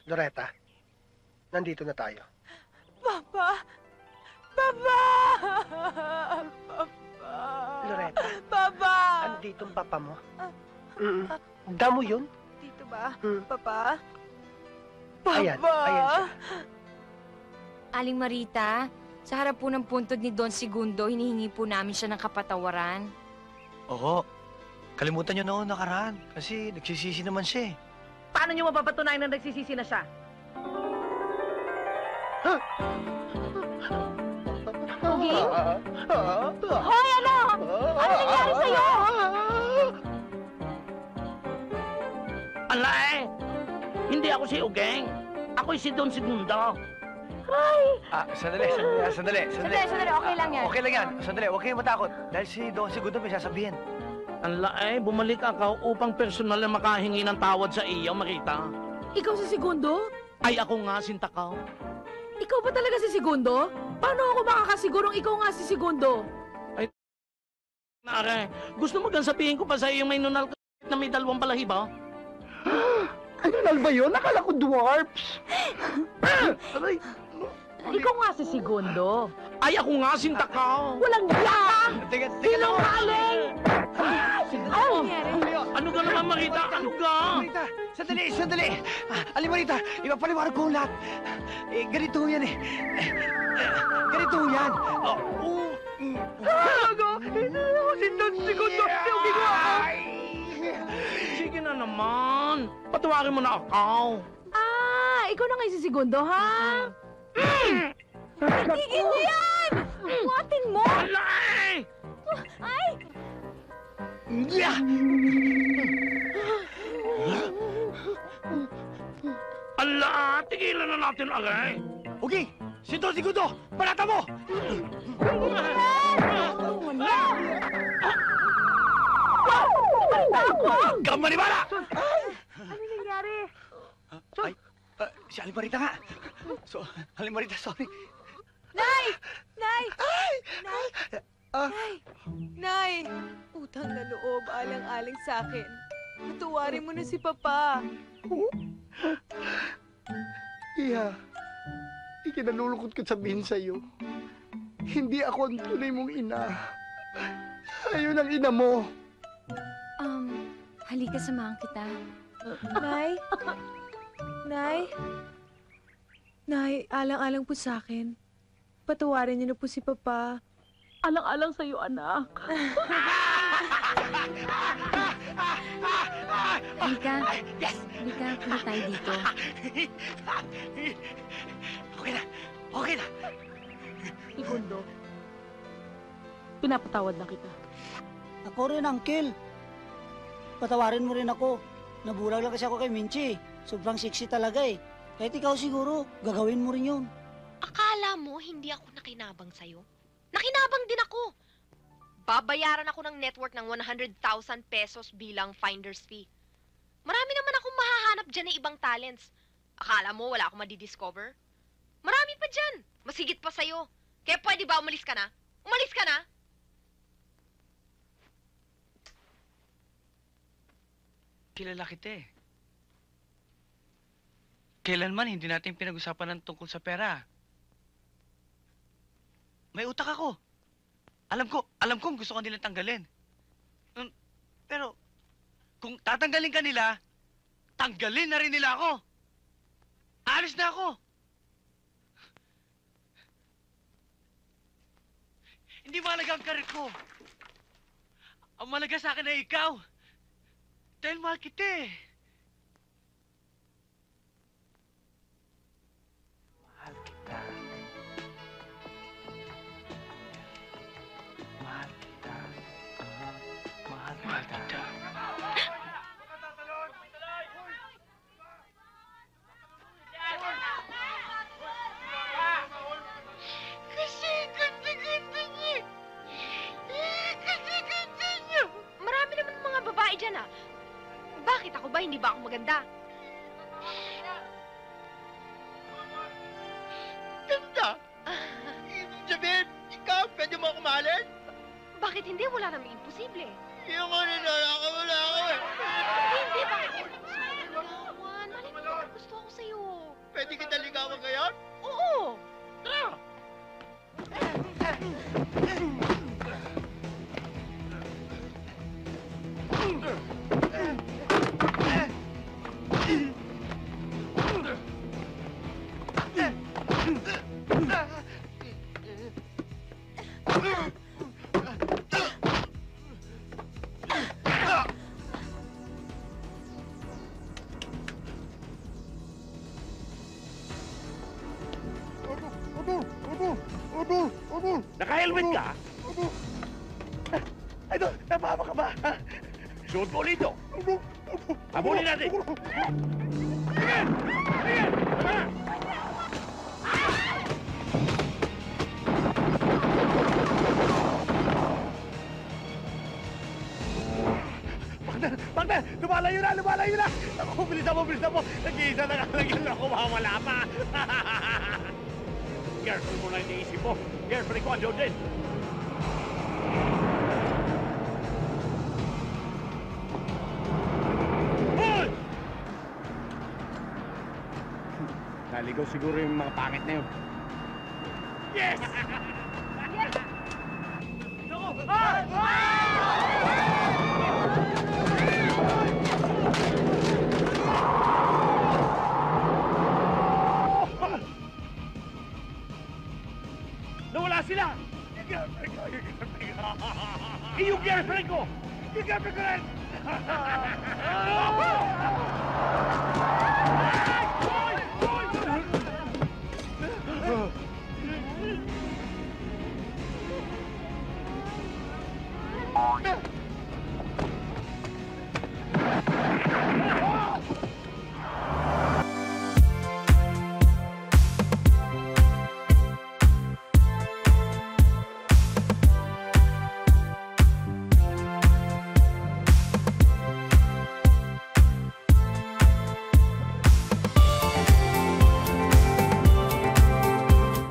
Loretta, nandito na tayo. Papa! Papa! Loretta, Papa! andito ang papa mo. Damo yun? Dito ba? Mm. Papa? Ayan, ayan siya. Aling Marita, sa harap po ng puntod ni Don Segundo, hinihingi po namin siya ng kapatawaran. Oo. Kalimutan niyo noon nakaraan kasi nagsisisi naman siya eh. Paano niyo mapapatunayan na nagsisisi na siya? Pogi? Hoy, ano? Ano nangyari sa'yo? Alay! Hindi ako si Ugeng. Ako'y si Don Segundo. Sandali. Sandali, okay lang yan. Okay lang yan. Sandali, huwag kayong matakot. Dahil si Don Segundo may sasabihin. Alay, bumalik ako upang personal na makahingi ng tawad sa iyo, Marita. Ikaw si Segundo? Ay, ako nga, Sintakaw. Ikaw ba talaga si Segundo? Paano ako makakasigurong ikaw nga si Segundo? Nare, gusto mo gan sabihin ko pa sa iyo may nunal na may dalawang balahibo? Ano ba yun? Nakala ko dwarfs. Aray. Ikaw nga si Segundo. Ay, ako nga, Sintakaw. Walang yan! Teka Sinungaling! Ano nangyari? Ano ka naman, Marita? Ano ka? Marita, sandali. Aling Marita, ipapaliwanag ko ang lahat. Ganito yan eh. Ganito yan. Talaga? Hindi ako si Don Segundo. Hindi ako ginawa. Sige na naman. Patawarin mo na ako. Ikaw na nga si Segundo, ha? Tigil mo yan! Buhatin mo! Alay! Ay! Ala, tigilan na natin, Aray. Okay, si Don Segundo, balata mo! Kamanibala! Ano nangyari? Si Aling Marita nga. Aling Marita, sorry. Nay! Nay! Nay! Utang na loob, alang-alang sa akin. Patawarin mo na si Papa. Iha, ikinalulungkot ko sabihin sa'yo. Hindi ako ang tunay mong ina. Ayun ang ina mo. Halika, samahan kita. Nay? Nay? Nay, alang-alang po sa akin. Patawarin niyo na po si Papa. Alang-alang sa'yo, anak. Halika. Halika, punta tayo dito. Okay na. Segundo, pinapatawad na kita. Ako rin, Uncle. Patawarin mo rin ako. Nabulag lang kasi ako kay Minchi. Sobrang sexy talaga eh. Kahit ikaw siguro, gagawin mo rin yun. Akala mo hindi ako nakinabang sa'yo? Nakinabang din ako. Babayaran ako ng network ng 100,000 pesos bilang finder's fee. Marami naman akong mahahanap dyan na ibang talents. Akala mo wala akong madidiscover? Marami pa dyan. Mas higit pa sa'yo. Kaya pwede ba umalis ka na? Umalis ka na? Kilala kita eh. Kailanman hindi natin pinag-usapan ng tungkol sa pera. May utak ako. Alam ko gusto ko nilang tanggalin. Pero, kung tatanggalin ka nila, tanggalin na rin nila ako. Alis na ako. Hindi mahalaga ang karir ko. Ang mahalaga sa akin ay ikaw. Dahil mahal kita eh. Mahal kita. Mahal kita. Mahal kita. Kasi ganda-ganda niya. Kasi-ganda niya. Marami naman mga babae dyan ah. Bakit ako ba? Hindi ba ako maganda? Ganda! Ibig sabihin, ikaw, pwede mo ako mahalin? Bakit hindi? Wala namang imposible. Yung ano, wala ako eh. Hindi, bakit? Juan, malay mo, gusto ako sa'yo. Pwede kita ligawan ngayon? Oo! Tara! Naka-helmet ka? Idol, napama ka ba? Suot mo ulit ito. Habulin natin. Sige! Sige! Tara! Partner! Lumalayo na! Lumalayo na! Ako, bilisan mo! Bilisan mo! Nag-iisa na nga lang yun ako, mawala pa! Careful mo na yung iisip mo. Careful ko, andun din. Hoy! Naligaw siguro yung mga pangit na yun. Yes! Nawala sila! Yung girlfriend ko! Yung girlfriend ko! Yung girlfriend ko! Yung girlfriend ko rin!